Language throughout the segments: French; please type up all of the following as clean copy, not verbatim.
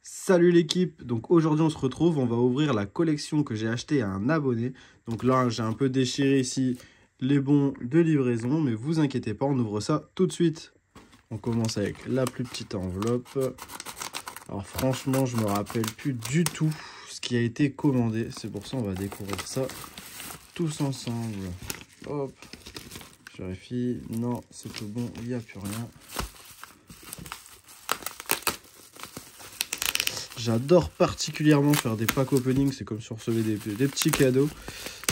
Salut l'équipe, donc aujourd'hui on se retrouve, on va ouvrir la collection que j'ai achetée à un abonné. Donc là j'ai un peu déchiré ici les bons de livraison, mais vous inquiétez pas, on ouvre ça tout de suite. On commence avec la plus petite enveloppe. Alors franchement je me rappelle plus du tout ce qui a été commandé, c'est pour ça on va découvrir ça tous ensemble. Hop, je vérifie, non c'est tout bon, il n'y a plus rien. J'adore particulièrement faire des pack opening, c'est comme si on recevait des petits cadeaux.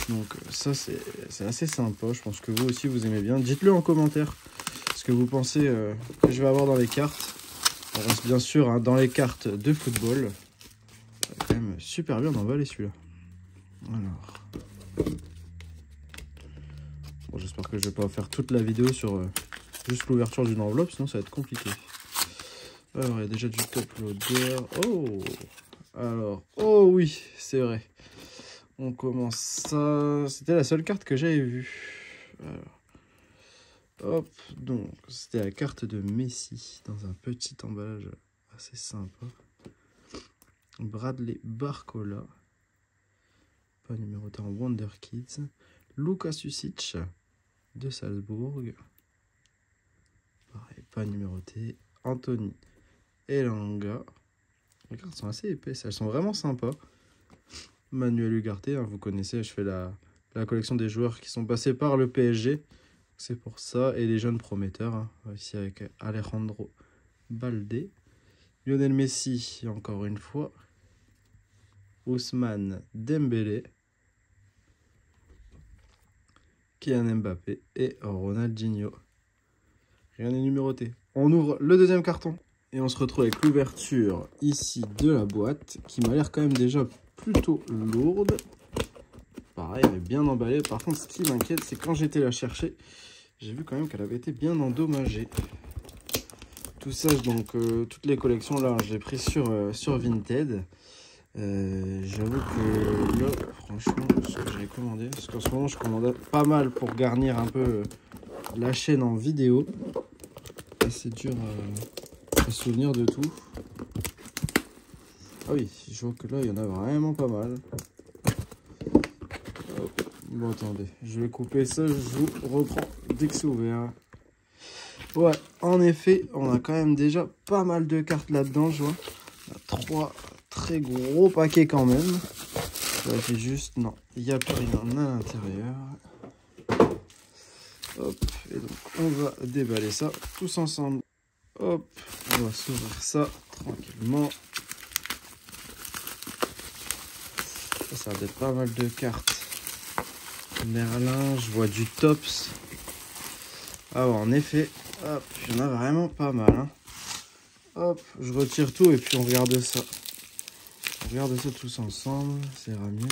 Donc ça c'est assez sympa, je pense que vous aussi vous aimez bien. Dites-le en commentaire ce que vous pensez que je vais avoir dans les cartes. On reste bien sûr hein, dans les cartes de football. C'est quand même super bien d'emballer celui-là. Alors. Bon, j'espère que je vais pas faire toute la vidéo sur juste l'ouverture d'une enveloppe, sinon ça va être compliqué. Alors, il y a déjà du top loader. Oh! Alors, oh oui, c'est vrai. On commence ça. C'était la seule carte que j'avais vue. Alors, hop, donc, c'était la carte de Messi dans un petit emballage assez sympa. Bradley Barcola. Pas numéroté en Wonder Kids. Luka Sucic de Salzbourg. Pareil, pas numéroté. Anthony Elanga. Les cartes sont assez épaisses, elles sont vraiment sympas. Manuel Ugarte, hein, vous connaissez, je fais la collection des joueurs qui sont passés par le PSG. C'est pour ça. Et les jeunes prometteurs, hein, ici avec Alejandro Balde. Lionel Messi, encore une fois. Ousmane Dembélé. Kylian Mbappé et Ronaldinho. Rien n'est numéroté. On ouvre le deuxième carton. Et on se retrouve avec l'ouverture ici de la boîte, qui m'a l'air quand même déjà plutôt lourde. Pareil, elle est bien emballée. Par contre, ce qui m'inquiète, c'est quand j'étais la chercher, j'ai vu quand même qu'elle avait été bien endommagée. Tout ça, donc, toutes les collections, là, j'ai pris sur Vinted. J'avoue que là, franchement, ce que j'ai commandé, parce qu'en ce moment, je commande pas mal pour garnir un peu la chaîne en vidéo. Et c'est dur à se souvenir de tout. Ah oui, je vois que là, il y en a vraiment pas mal. Hop. Bon, attendez, je vais couper ça, je vous reprends dès que c'est ouvert. Ouais, en effet, on a quand même déjà pas mal de cartes là-dedans, je vois. On a 3 très gros paquets quand même. Là, j'ai juste, non, il n'y a plus rien à l'intérieur. Hop, et donc on va déballer ça tous ensemble. Hop, on va s'ouvrir ça tranquillement. Ça va être pas mal de cartes. Merlin, je vois du Tops. Ah ouais, en effet, hop, il y en a vraiment pas mal. Hein. Hop, je retire tout et puis on regarde ça. On regarde ça tous ensemble, ça ira mieux.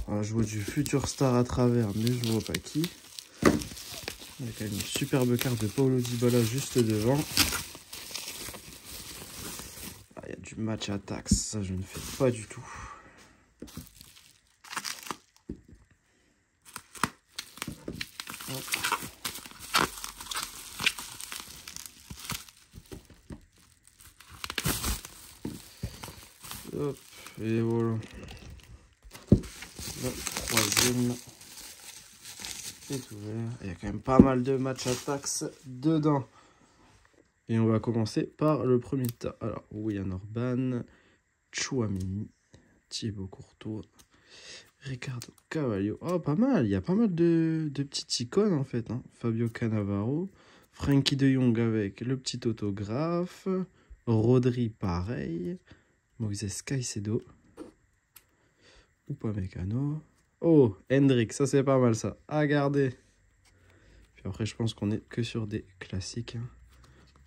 Alors, je vois du Future Star à travers, mais je vois pas qui. Il y a quand même une superbe carte de Paulo Dybala juste devant. Ah, il y a du match attack, ça je ne fais pas du tout. Hop, et voilà. Le troisième est ouvert. Il y a quand même pas mal de match attacks dedans. Et on va commencer par le premier tas. Alors, Willian Orban, Tchouaméni, Thibaut Courtois, Ricardo Carvalho. Oh, pas mal. Il y a pas mal de petites icônes en fait. Hein. Fabio Cannavaro, Frenkie de Jong avec le petit autographe, Rodri pareil, Moïse Caicedo, Upamecano. Oh, Hendrik, ça c'est pas mal ça. À garder. Puis après, je pense qu'on est que sur des classiques. Hein.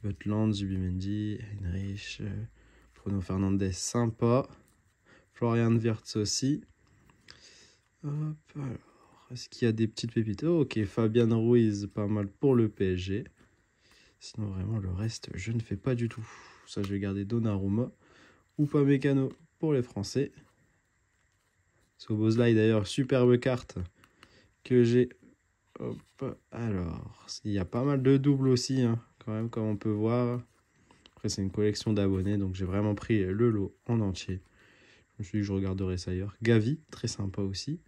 Butland, Zubimendi, Heinrich, Bruno Fernandes, sympa. Florian Wirtz aussi. Hop, alors, est-ce qu'il y a des petites pépites? Oh, ok, Fabian Ruiz, pas mal pour le PSG. Sinon, vraiment, le reste, je ne fais pas du tout. Ça, je vais garder Donnarumma. Upamecano pour les Français. Szoboszlai, d'ailleurs, superbe carte que j'ai. Hop, alors, il y a pas mal de doubles aussi, hein, quand même, comme on peut voir. Après, c'est une collection d'abonnés, donc j'ai vraiment pris le lot en entier. Je me suis dit que je regarderai ça ailleurs. Gavi, très sympa aussi.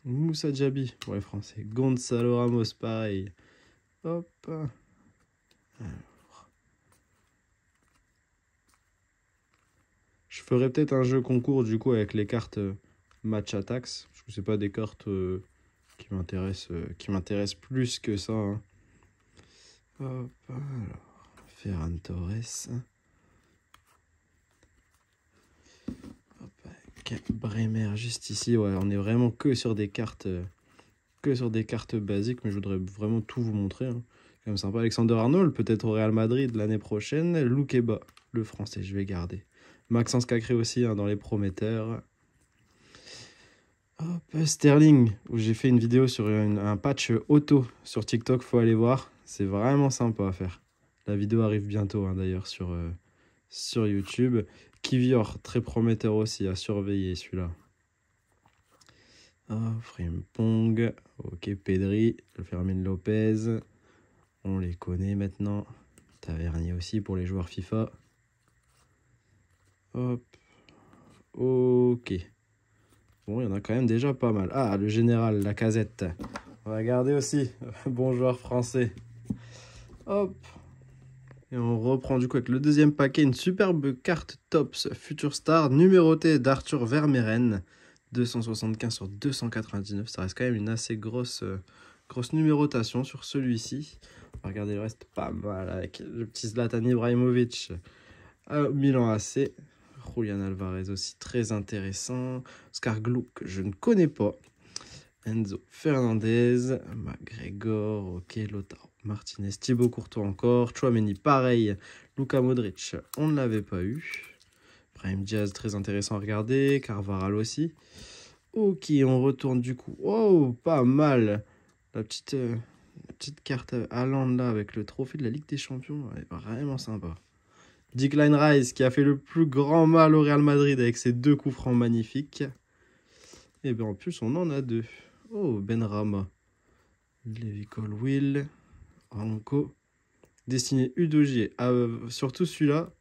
Moussa Diaby pour les Français. Gonzalo Ramos, pareil. Hop. Alors. Je ferai peut-être un jeu concours du coup avec les cartes Match Attacks. Parce que c'est pas des cartes qui m'intéressent plus que ça. Hein. Hop, alors. Ferran Torres. Hop, Bremer juste ici. Ouais, on est vraiment que sur des cartes basiques, mais je voudrais vraiment tout vous montrer. Hein. Comme sympa. Alexander Arnold, peut-être au Real Madrid l'année prochaine. Loukeba, le français, je vais garder. Maxence Cacré aussi hein, dans les prometteurs. Hop, Sterling, où j'ai fait une vidéo sur un patch auto sur TikTok, faut aller voir. C'est vraiment sympa à faire. La vidéo arrive bientôt hein, d'ailleurs sur YouTube. Kivior, très prometteur aussi, à surveiller celui-là. Frimpong, ok, Pedri, Fermin Lopez, on les connaît maintenant. Tavernier aussi pour les joueurs FIFA. Hop, ok. Bon, il y en a quand même déjà pas mal. Ah, le général, Lacazette. On va garder aussi. Bon joueur français. Hop. Et on reprend du coup avec le deuxième paquet, une superbe carte Topps Future Star numérotée d'Arthur Vermeeren. 275 sur 299. Ça reste quand même une assez grosse numérotation sur celui-ci. On va regarder le reste pas mal avec le petit Zlatan Ibrahimovic à Milan AC. Julian Alvarez aussi très intéressant. Oscar Glou que je ne connais pas. Enzo Fernandez. McGregor. Ok. Lautaro Martinez. Thibaut Courtois encore. Tchouaméni pareil. Luka Modric on ne l'avait pas eu. Brahim Diaz très intéressant à regarder. Carvajal aussi. Ok, on retourne du coup. Oh, pas mal. La petite carte Haaland là avec le trophée de la Ligue des Champions. Elle est vraiment sympa. Declan Rice qui a fait le plus grand mal au Real Madrid avec ses 2 coups francs magnifiques. Et bien en plus on en a 2. Oh, Benrahma. Levi Colwill. Ranko. Destiné Udogie. Surtout celui-là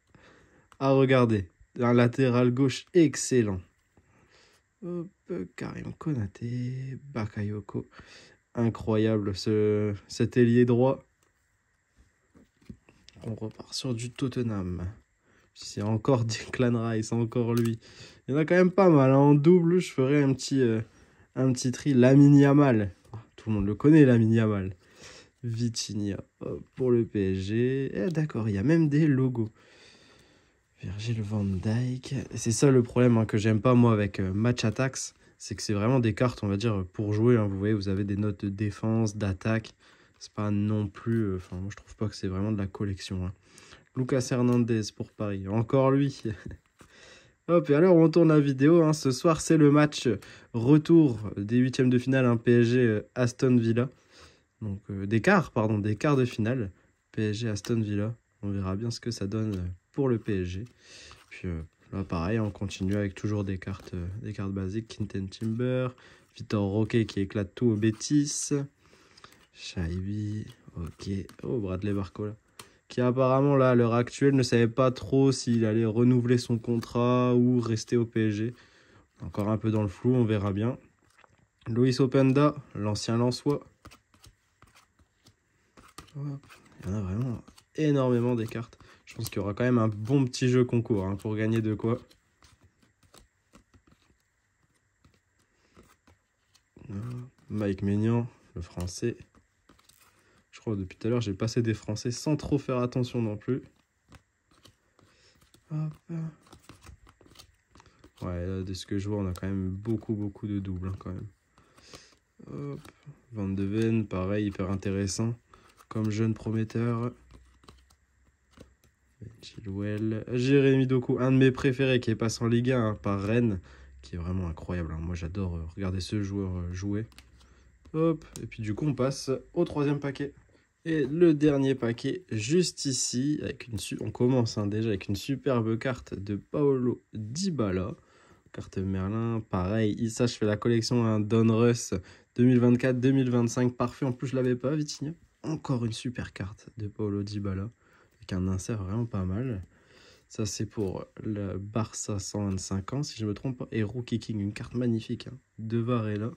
à regarder. Un latéral gauche excellent. Hop, Karim Konaté. Bakayoko. Incroyable cet ailier droit. On repart sur du Tottenham. C'est encore Declan Rice, encore lui. Il y en a quand même pas mal. Hein. En double, je ferai un petit tri. Lamine Yamal. Tout le monde le connaît, Lamine Yamal. Vitinha pour le PSG. Eh, d'accord, il y a même des logos. Virgil van Dijk. C'est ça le problème hein, que j'aime pas moi avec Match Attacks. C'est que c'est vraiment des cartes, on va dire, pour jouer. Hein. Vous voyez, vous avez des notes de défense, d'attaque. C'est pas non plus... Enfin, moi, je trouve pas que c'est vraiment de la collection. Hein. Lucas Hernandez pour Paris. Encore lui. Hop, et alors, on tourne la vidéo. Hein. Ce soir, c'est le match retour des huitièmes de finale. Un PSG Aston Villa. Donc, des quarts de finale. PSG Aston Villa. On verra bien ce que ça donne pour le PSG. Puis là, pareil, on continue avec toujours des cartes basiques. Quinten Timber. Vitor Roque qui éclate tout au Betis. Shaibi, ok. Oh, Bradley Barcola. Qui apparemment, là, à l'heure actuelle, ne savait pas trop s'il allait renouveler son contrat ou rester au PSG. Encore un peu dans le flou, on verra bien. Luis Openda, l'ancien Lensois. Hop. Il y en a vraiment énormément des cartes. Je pense qu'il y aura quand même un bon petit jeu concours hein, pour gagner de quoi. Mike Maignan, le français. Je crois que depuis tout à l'heure, j'ai passé des français sans trop faire attention non plus. Hop. Ouais, là, de ce que je vois, on a quand même beaucoup de doubles, hein, quand même. Hop. Van de Ven, pareil, hyper intéressant. Comme jeune prometteur. Chilwell. Jérémy Doku, un de mes préférés qui est passé en Ligue 1 hein, par Rennes. Qui est vraiment incroyable. Hein. Moi, j'adore regarder ce joueur jouer. Hop. Et puis, du coup, on passe au troisième paquet. Et le dernier paquet, juste ici, avec on commence hein, déjà avec une superbe carte de Paolo Dybala. Carte Merlin, pareil. Ça, je fais la collection hein, Donruss 2024-2025. Parfait, en plus, je l'avais pas, Vitinha. Encore une super carte de Paolo Dybala. avec un insert vraiment pas mal. Ça, c'est pour le Barça 125 ans, si je me trompe pas. Et Rookie King, une carte magnifique. Hein. De Varela.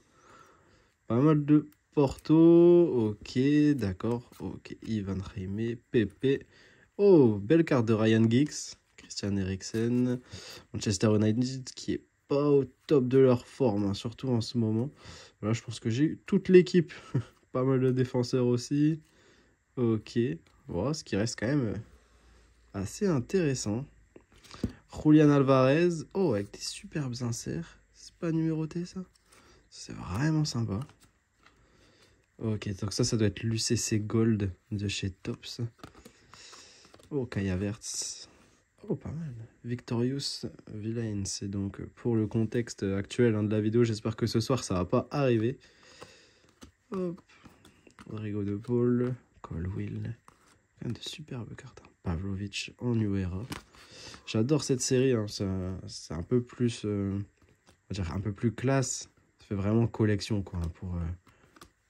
Pas mal de Porto. Ok, d'accord. Ok, Ivan Reimé, Pepe. Oh, belle carte de Ryan Giggs. Christian Eriksen. Manchester United, qui est pas au top de leur forme, hein, surtout en ce moment. Voilà, je pense que j'ai eu toute l'équipe. Pas mal de défenseurs aussi. Ok. Voilà, ce qui reste quand même assez intéressant. Julian Alvarez. Oh, avec des superbes inserts. C'est pas numéroté, ça? C'est vraiment sympa. Ok, donc ça doit être l'UCC Gold de chez Tops. Oh, Kai Havertz. Oh, pas mal. Victorious Villains. Et donc, pour le contexte actuel de la vidéo, j'espère que ce soir, ça va pas arriver. Hop. Rodrigo de Paul. Colwill. Quand même de superbes cartes. Hein. Pavlovic en New Era. J'adore cette série. Hein. C'est un peu plus... on va dire un peu plus classe. Ça fait vraiment collection, quoi,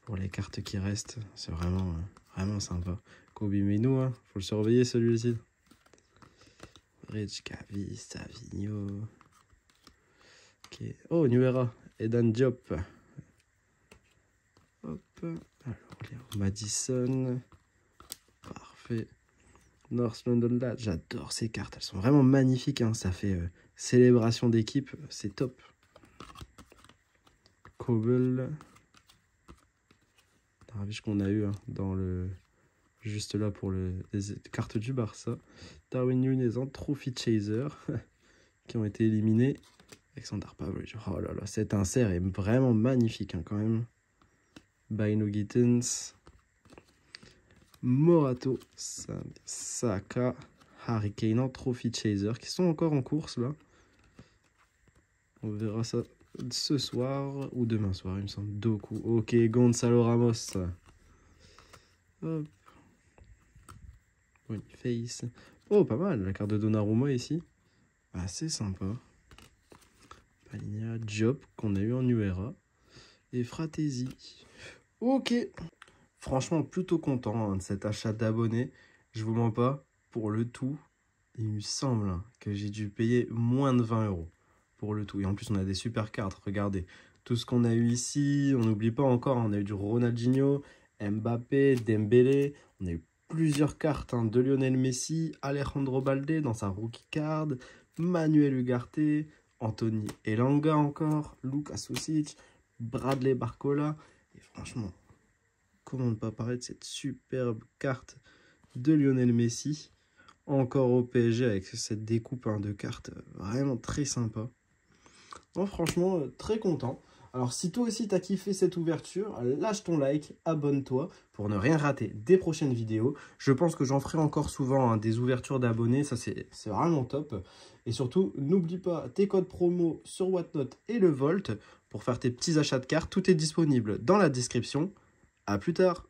pour les cartes qui restent. C'est vraiment, vraiment sympa. Kobe Minu, hein. Faut le surveiller, celui-ci. Rich Cavi, Savigno. Ok. Oh, New Era. Eden Diop. Hop. Alors, Madison. Parfait. North London Lad. J'adore ces cartes. Elles sont vraiment magnifiques. Hein. Ça fait célébration d'équipe. C'est top. Kobel. Raviche qu'on a eu hein, dans le... Juste là pour les cartes du Barça. Darwin Nunez en Trophy Chaser. Qui ont été éliminés. Alexander Pavlovich. Oh là là, cet insert est vraiment magnifique hein, quand même. Bino Gittens. Morato. Saka. Harry Kane en Trophy Chaser. Qui sont encore en course là. On verra ça ce soir ou demain soir, il me semble. Doku. Ok, Gonzalo Ramos. Hop. Boniface. Oh, pas mal. La carte de Donnarumma ici. Assez sympa. Paligna, Diop qu'on a eu en New Era. Et Fratesi. Ok. Franchement, plutôt content hein, de cet achat d'abonnés. Je vous mens pas. Pour le tout, il me semble hein, que j'ai dû payer moins de 20 € pour le tout. Et en plus, on a des super cartes. Regardez, tout ce qu'on a eu ici. On n'oublie pas encore, on a eu du Ronaldinho, Mbappé, Dembélé. On a eu plusieurs cartes hein, de Lionel Messi, Alejandro Balde dans sa rookie card, Manuel Ugarte, Anthony Elanga encore, Lucas Osic, Bradley Barcola. Et franchement, comment ne pas parler de cette superbe carte de Lionel Messi. Encore au PSG avec cette découpe hein, de cartes vraiment très sympa. Bon, franchement, très content. Alors, si toi aussi t'as kiffé cette ouverture, lâche ton like, abonne-toi pour ne rien rater des prochaines vidéos. Je pense que j'en ferai encore souvent hein, des ouvertures d'abonnés, ça c'est vraiment top. Et surtout, n'oublie pas tes codes promo sur Whatnot et le Volt pour faire tes petits achats de cartes. Tout est disponible dans la description. À plus tard.